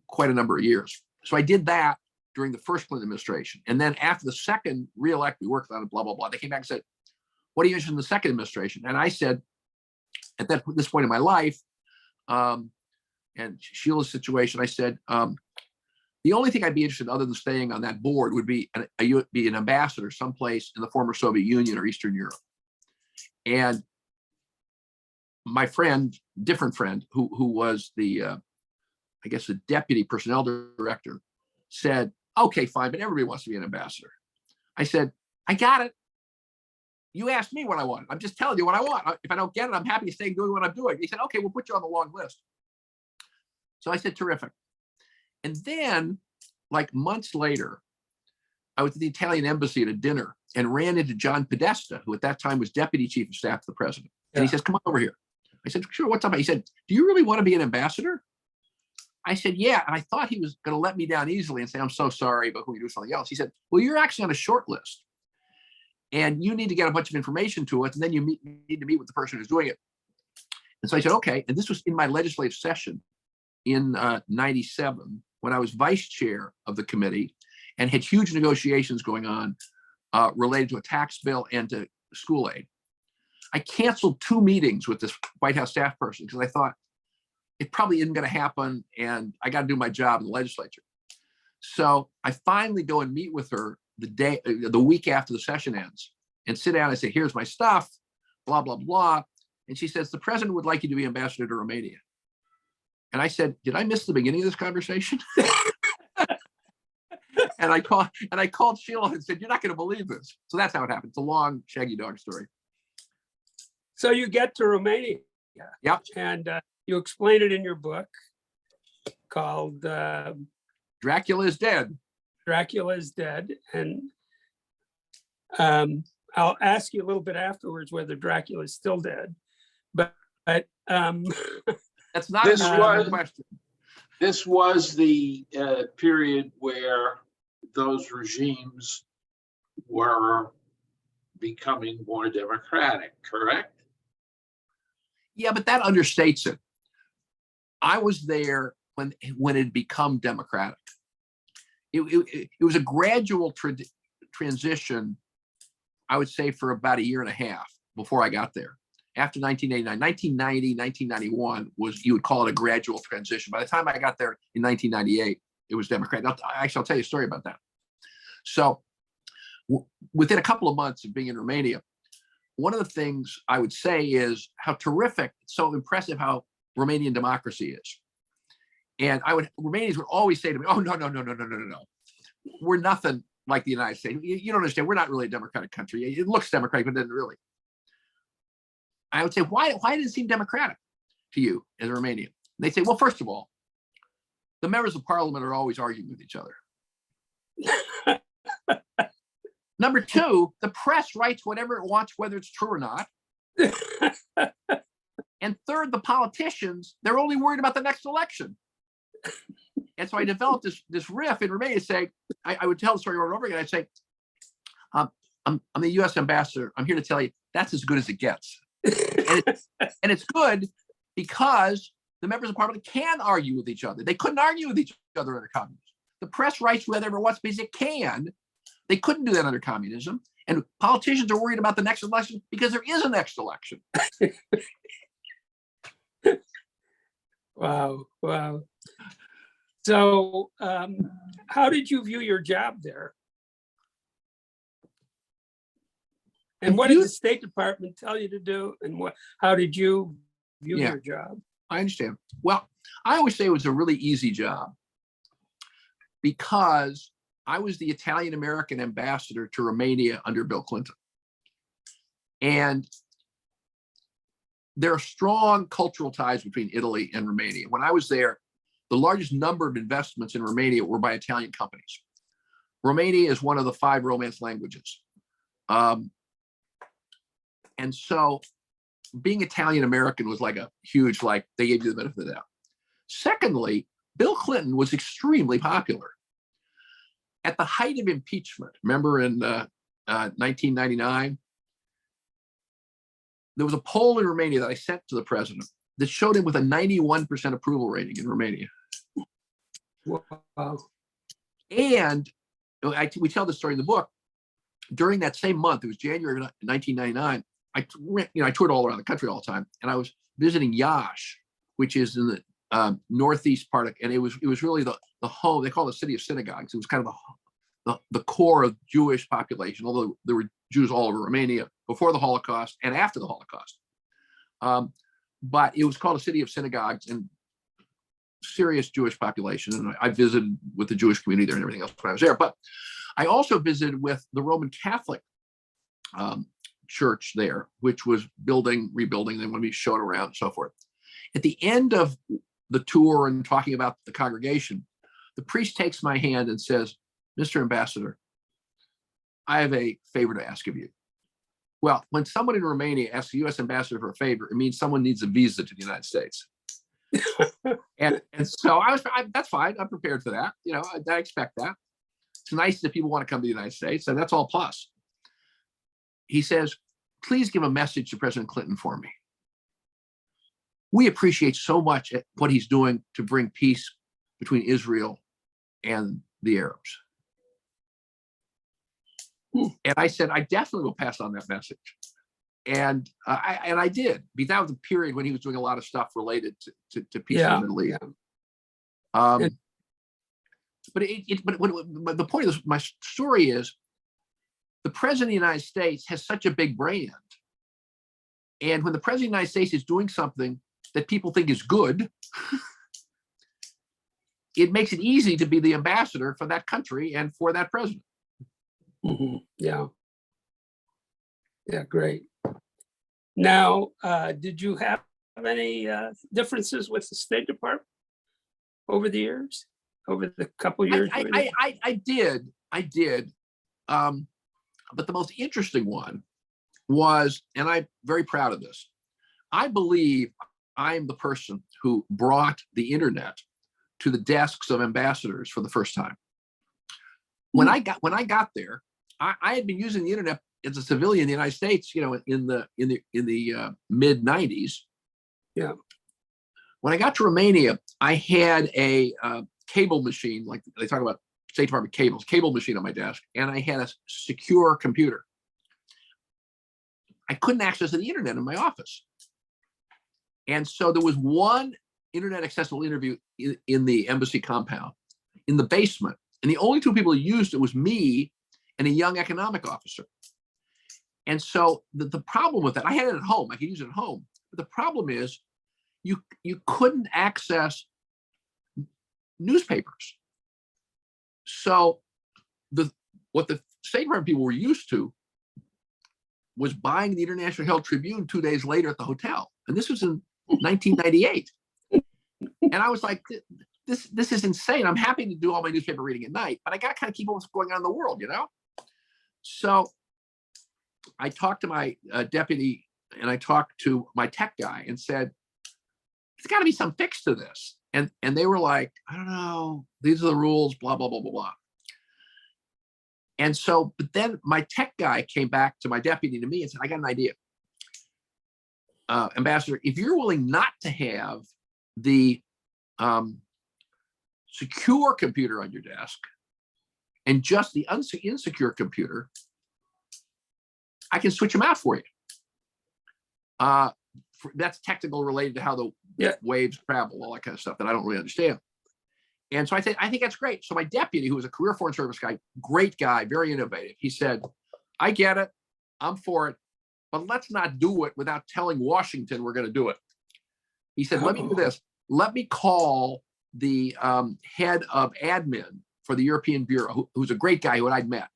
quite a number of years. So I did that during the first Clinton administration. And then after the second reelect, we worked on it, blah, blah, blah. They came back and said, what are you interested in the second administration? And I said, at this point in my life, and Sheila's situation, I said, the only thing I'd be interested in other than staying on that board would be an ambassador someplace in the former Soviet Union or Eastern Europe. And my friend, different friend, who was the deputy personnel director, said, okay, fine, but everybody wants to be an ambassador. I said, I got it. You asked me what I want. I'm just telling you what I want. If I don't get it, I'm happy to stay doing what I'm doing. He said, okay, we'll put you on the long list. So I said, terrific. And then, like months later, I was at the Italian embassy at a dinner and ran into John Podesta, who at that time was deputy chief of staff to the president. And he says, come on over here. I said, sure, what's up? He said, do you really want to be an ambassador? I said, yeah. And I thought he was going to let me down easily and say, I'm so sorry, but can we do something else? He said, well, you're actually on a short list and you need to get a bunch of information to it. And then you need to meet with the person who's doing it. And so I said, okay. And this was in my legislative session in 97, when I was vice chair of the committee and had huge negotiations going on related to a tax bill and to school aid. I canceled 2 meetings with this White House staff person because I thought it probably isn't going to happen and I got to do my job in the legislature. So I finally go and meet with her the week after the session ends and sit down and say, here's my stuff, blah, blah, blah. And she says, the president would like you to be ambassador to Romania. And I said, did I miss the beginning of this conversation? And I called Sheila and said, you're not going to believe this. So that's how it happened. It's a long shaggy dog story. So you get to Romania. Yep. And you explain it in your book called Dracula is Dead. Dracula is Dead. And I'll ask you a little bit afterwards whether Dracula is still dead. But that's not a question. This was the period where those regimes were becoming more democratic, correct? Yeah, but that understates it. I was there when it had become democratic. It was a gradual transition, I would say, for about a year and a half before I got there. After 1989, 1990, 1991 was, you would call it a gradual transition. By the time I got there in 1998, it was democratic. Actually, I'll tell you a story about that. So within a couple of months of being in Romania, one of the things I would say is how terrific, so impressive how Romanian democracy is. And Romanians would always say to me, oh, no. We're nothing like the United States. You don't understand. We're not really a democratic country. It looks democratic, but it doesn't really. I would say, why did it seem democratic to you as a Romanian? And they'd say, well, first of all, the members of parliament are always arguing with each other. Number 2, the press writes whatever it wants, whether it's true or not. And third, the politicians, they're only worried about the next election. And so I developed this riff in Romania saying, I would tell the story over and over again. I'd say, I'm the US ambassador. I'm here to tell you that's as good as it gets. And it's good because the members of parliament can argue with each other. They couldn't argue with each other under communism. The press writes whatever it wants because it can. They couldn't do that under communism. And politicians are worried about the next election because there is a next election. Wow. So how did you view your job there? And what did the State Department tell you to do? And how did you view your job? I understand. Well, I always say it was a really easy job because I was the Italian-American ambassador to Romania under Bill Clinton. And there are strong cultural ties between Italy and Romania. When I was there, the largest number of investments in Romania were by Italian companies. Romania is one of the 5 Romance languages. And so being Italian-American was like a huge, they gave you the benefit of the doubt. Secondly, Bill Clinton was extremely popular. At the height of impeachment, remember in 1999, there was a poll in Romania that I sent to the president that showed him with a 91% approval rating in Romania. Wow. And we tell the story in the book. During that same month, it was January of 1999, I toured all around the country all the time, and I was visiting Iași, which is in the northeast part of, and it was really the home. They call it the city of synagogues. It was kind of the core of Jewish population, although there were Jews all over Romania before the Holocaust and after the Holocaust. But it was called a city of synagogues and serious Jewish population. And I visited with the Jewish community there and everything else when I was there. But I also visited with the Roman Catholic church there, which was rebuilding. They want to be shown around and so forth. At the end of the tour and talking about the congregation, the priest takes my hand and says, Mr. Ambassador, I have a favor to ask of you. Well, when someone in Romania asks the U.S. ambassador for a favor, it means someone needs a visa to the United States. and so that's fine. I'm prepared for that. You know, I expect that. It's nice that people want to come to the United States, and that's all plus. He says, please give a message to President Clinton for me. We appreciate so much what he's doing to bring peace between Israel and the Arabs. And I said, I definitely will pass on that message. And I did. That was a period when he was doing a lot of stuff related to peace in the Middle East. But the point of my story is, the president of the United States has such a big brand. And when the president of the United States is doing something that people think is good, it makes it easy to be the ambassador for that country and for that president. Mm-hmm. Yeah. Yeah, great. Now, did you have any differences with the State Department over the years, over the couple years? I did. But the most interesting one was, and I'm very proud of this, I believe I'm the person who brought the internet to the desks of ambassadors for the first time. When I got there, I had been using the internet as a civilian in the United States, you know, in the mid 90s. Yeah. When I got to Romania, I had a cable machine, like they talk about State Department cables, cable machine on my desk, and I had a secure computer. I couldn't access the internet in my office. And so there was one internet accessible interview in the embassy compound in the basement. And the only two people who used it was me and a young economic officer. And so the problem with that, I had it at home, I could use it at home. But the problem is you couldn't access newspapers. So what the State Department people were used to was buying the International Herald Tribune 2 days later at the hotel. And this was in 1998. And I was like, this is insane. I'm happy to do all my newspaper reading at night, but I got to kind of keep what's going on in the world, you know? So I talked to my deputy and I talked to my tech guy and said, there's got to be some fix to this. And they were like, I don't know, these are the rules, blah, blah, blah, blah, blah. And so, but then my tech guy came back to my deputy, to me, and said, I got an idea. Ambassador, if you're willing not to have the secure computer on your desk and just the insecure computer, I can switch them out for you. That's technical related to how the waves travel, all that kind of stuff that I don't really understand. And so I think that's great. So my deputy, who was a career Foreign Service guy, great guy, very innovative, he said, I get it, I'm for it, but let's not do it without telling Washington we're going to do it. He said, let me do this. Let me call the head of admin for the European Bureau, who's a great guy who I'd met,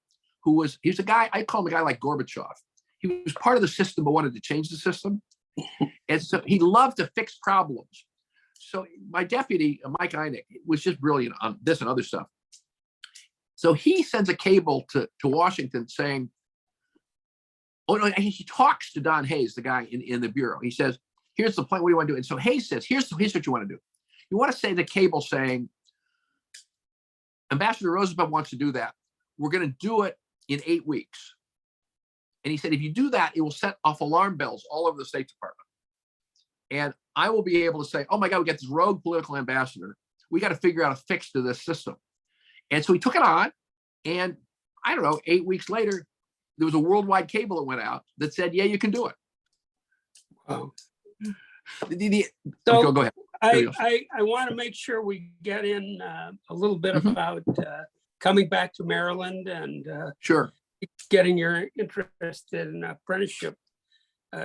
he's a guy, I call him a guy like Gorbachev. He was part of the system, but wanted to change the system. And so he loved to fix problems. So my deputy, Mike Einig, was just brilliant on this and other stuff. So he sends a cable to Washington saying, oh no, he talks to Don Hayes, the guy in the Bureau. He says, here's the plan, what do you want to do? And so Hayes says, here's what you want to do. You want to say the cable saying, Ambassador Roosevelt wants to do that. We're going to do it in 8 weeks. And he said, if you do that, it will set off alarm bells all over the State Department. And I will be able to say, oh my God, we got this rogue political ambassador. We got to figure out a fix to this system. And so he took it on. And I don't know, 8 weeks later, there was a worldwide cable that went out that said, yeah, you can do it. Wow. Go ahead. I want to make sure we get in a little bit about coming back to Maryland and sure, getting your interest in apprenticeship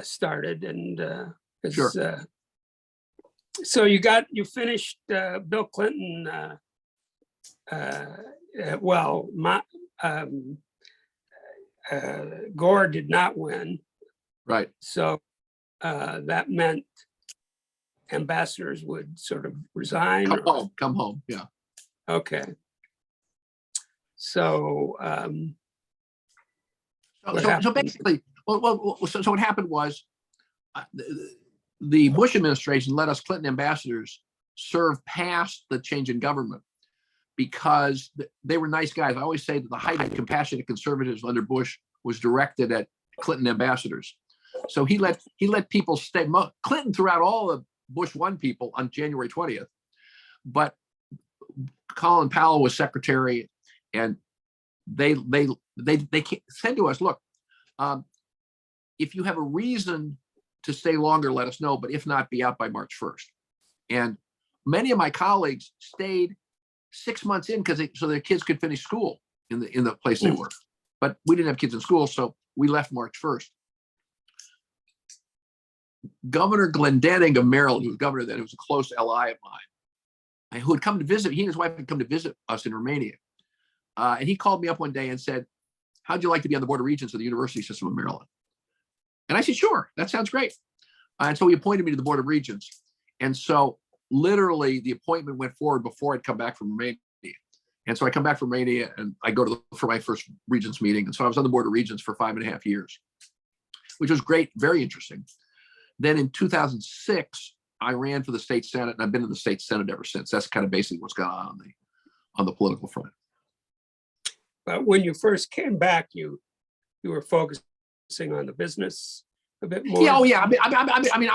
started. And sure. So you finished Bill Clinton. Gore did not win. Right. So that meant ambassadors would sort of resign. Come home. Yeah. Okay. So What So happened? basically, so what happened was the Bush administration let us Clinton ambassadors serve past the change in government because they were nice guys. I always say that the height of compassionate conservatives under Bush was directed at Clinton ambassadors. So he let people stay. Clinton threw out all the Bush 1 people on January 20th, but Colin Powell was secretary, and they said to us, look, if you have a reason to stay longer, let us know, but if not, be out by March 1st. And many of my colleagues stayed 6 months in so their kids could finish school in the place they were. But we didn't have kids in school, so we left March 1st. Governor Glendenning of Maryland, who was governor then, who was a close ally of mine, who had come to visit, he and his wife had come to visit us in Romania. And he called me up one day and said, how'd you like to be on the Board of Regents of the University System of Maryland? And I said, sure, that sounds great. And so he appointed me to the Board of Regents. And so literally the appointment went forward before I'd come back from Romania. And so I come back from Romania and I go for my first Regents meeting. And so I was on the Board of Regents for 5.5 years, which was great, very interesting. Then in 2006, I ran for the state Senate, and I've been in the state Senate ever since. That's kind of basically what's going on the political front. But when you first came back, you were focusing on the business a bit more. Yeah, oh yeah. I mean,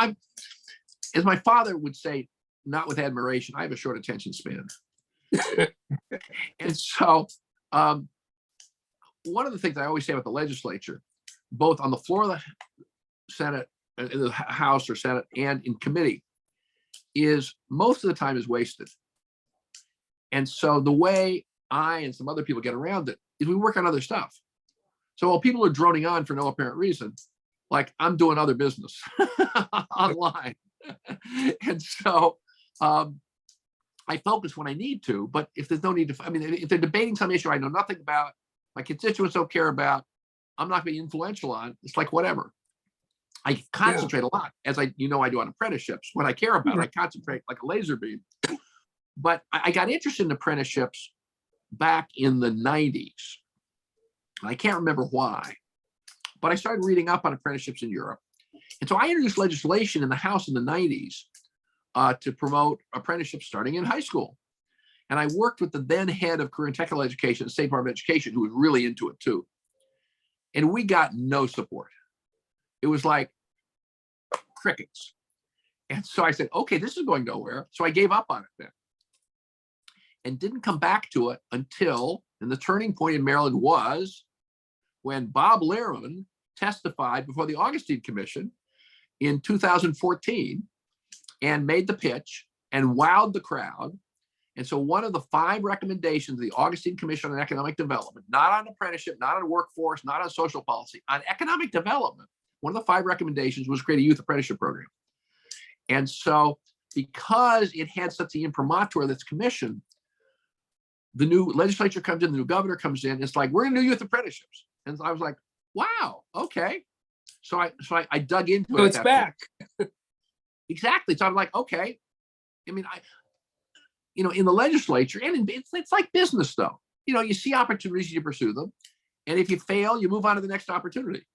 as my father would say, not with admiration, I have a short attention span. And so one of the things I always say about the legislature, both on the floor of the Senate, in the House or Senate, and in committee, is most of the time is wasted. And so the way I and some other people get around it is we work on other stuff. So while people are droning on for no apparent reason, like I'm doing other business online. And so I focus when I need to, but if there's no need to, I mean, if they're debating some issue I know nothing about, my constituents don't care about, I'm not being influential on, it's like whatever. I concentrate a lot, as I do on apprenticeships. When I care about it, I concentrate like a laser beam. But I got interested in apprenticeships back in the 90s. I can't remember why, but I started reading up on apprenticeships in Europe. And so I introduced legislation in the House in the 90s to promote apprenticeships starting in high school. And I worked with the then head of career and technical education, the State Department of Education, who was really into it too. And we got no support. It was like crickets. And so I said, okay, this is going nowhere. So I gave up on it then and didn't come back to it until, and the turning point in Maryland was when Bob Lehrman testified before the Augustine Commission in 2014 and made the pitch and wowed the crowd. And so one of the 5 recommendations of the Augustine Commission on Economic Development, not on apprenticeship, not on workforce, not on social policy, on economic development, one of the 5 recommendations was create a youth apprenticeship program. And so because it had such the imprimatur of this commission, the new legislature comes in, the new governor comes in, it's like, we're going to do youth apprenticeships. And so I was like, wow, okay. So I dug into it. So it's back. Exactly. So I'm like, okay. I mean, in the legislature, and it's like business though. You see opportunities, you pursue them. And if you fail, you move on to the next opportunity.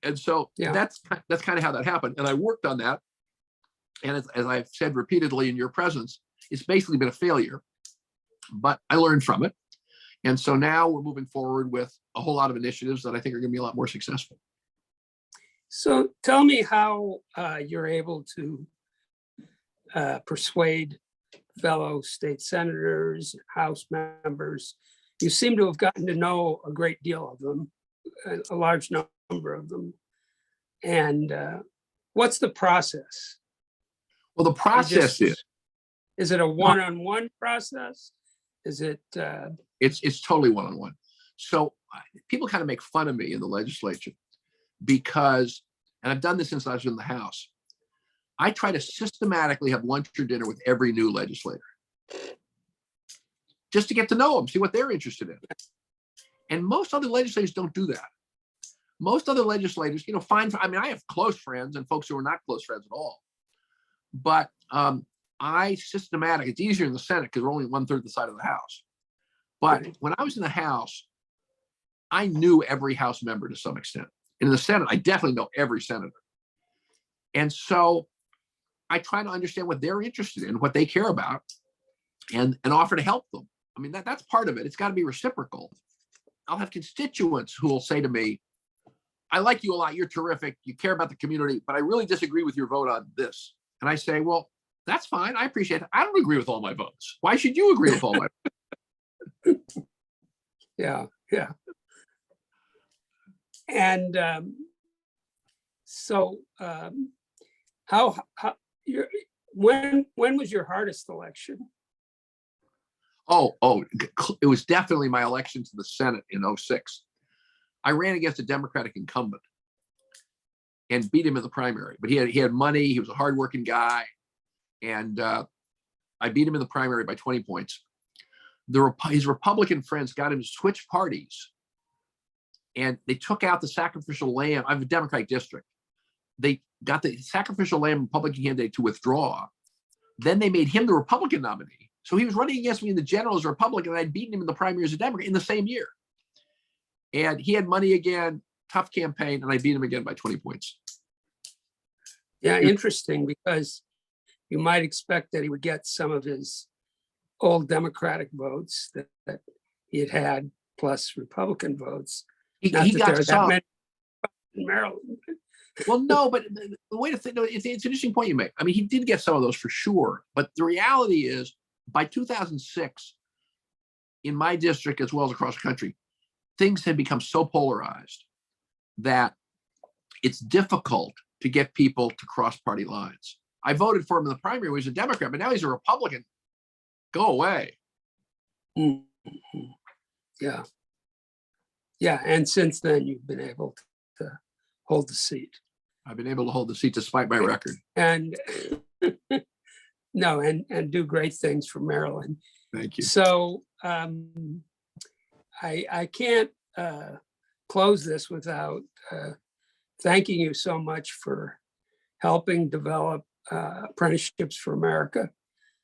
And so that's kind of how that happened. And I worked on that. And as I've said repeatedly in your presence, it's basically been a failure, but I learned from it. And so now we're moving forward with a whole lot of initiatives that I think are going to be a lot more successful. So tell me how you're able to persuade fellow state senators, House members. You seem to have gotten to know a great deal of them, a large number of them. And what's the process? Well, the process is it a one-on-one process? Is it? It's totally one-on-one. So people kind of make fun of me in the legislature because, and I've done this since I was in the House, I try to systematically have lunch or dinner with every new legislator just to get to know them, see what they're interested in. And most other legislators don't do that. Most other legislators, I mean, I have close friends and folks who are not close friends at all. But it's easier in the Senate because we're only 1/3 the side of the House. But when I was in the House, I knew every House member to some extent. In the Senate, I definitely know every senator. And so I try to understand what they're interested in, what they care about, and offer to help them. I mean, that's part of it. It's got to be reciprocal. I'll have constituents who will say to me, I like you a lot. You're terrific. You care about the community, but I really disagree with your vote on this. And I say, well, that's fine. I appreciate it. I don't agree with all my votes. Why should you agree with all my votes? Yeah, yeah. And so how when was your hardest election? Oh, it was definitely my election to the Senate in 2006. I ran against a Democratic incumbent and beat him in the primary, but he had money. He was a hardworking guy. And I beat him in the primary by 20 points. His Republican friends got him to switch parties, and they took out the sacrificial lamb. I have a Democratic district. They got the sacrificial lamb Republican candidate to withdraw. Then they made him the Republican nominee. So he was running against me in the general as a Republican, and I'd beaten him in the primary as a Democrat in the same year. And he had money again, tough campaign, and I beat him again by 20 points. Yeah, interesting, because you might expect that he would get some of his old Democratic votes that he had plus Republican votes. He Not that got there are that some. many in Maryland. Well, no, but the way to think, no, it's an interesting point you make. I mean, he did get some of those for sure. But the reality is, by 2006, in my district as well as across the country, things had become so polarized that it's difficult to get people to cross party lines. I voted for him in the primary. He was a Democrat, but now he's a Republican. Go away. Mm-hmm. Yeah. Yeah. And since then, you've been able to hold the seat. I've been able to hold the seat despite my record. And no, and do great things for Maryland. Thank you. So I can't close this without thanking you so much for helping develop Apprenticeships for America.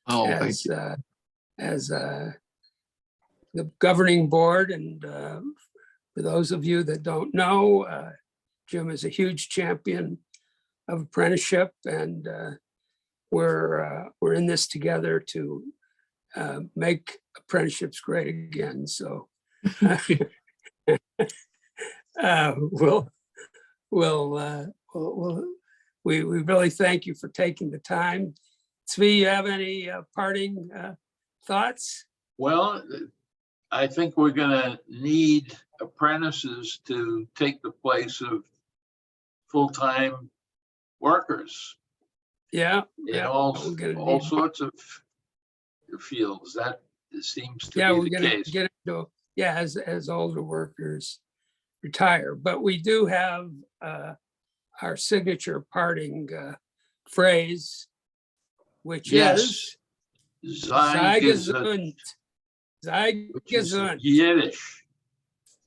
Oh, thank you. As the governing board. And for those of you that don't know, Jim is a huge champion of apprenticeship, and we're in this together to make apprenticeships great again. So we really thank you for taking the time. Tzvi, you have any parting thoughts? Well, I think we're gonna need apprentices to take the place of full-time workers Yeah, in yeah. all we're gonna need- sorts of fields. That seems to Yeah, be we're the gonna case. get into, yeah, as older workers retire. But we do have our signature parting phrase, which Yes. is Sei Sei which is gesund. Yiddish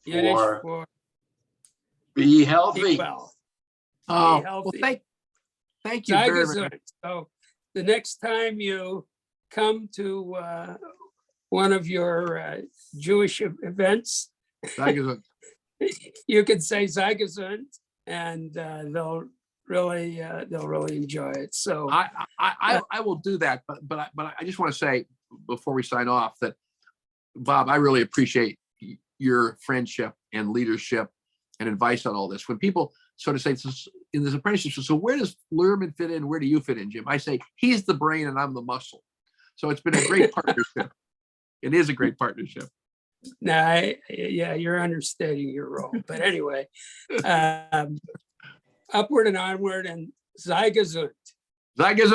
Yiddish for for be be healthy. well. Oh, well, healthy. thank you Sei very much. gesund. So the next time you come to one of your Jewish events, Thank you. you can say Sei gesund, and they'll really enjoy it. So I will do that, but I just want to say before we sign off that, Bob, I really appreciate your friendship and leadership and advice on all this. When people sort of say in this apprenticeship, so where does Luhrmann fit in? Where do you fit in, Jim? I say he's the brain and I'm the muscle. So it's been a great partnership. It is a great partnership. now, yeah, you're understating your role. But anyway, upward and onward, and Sei gesund. Sei gesund.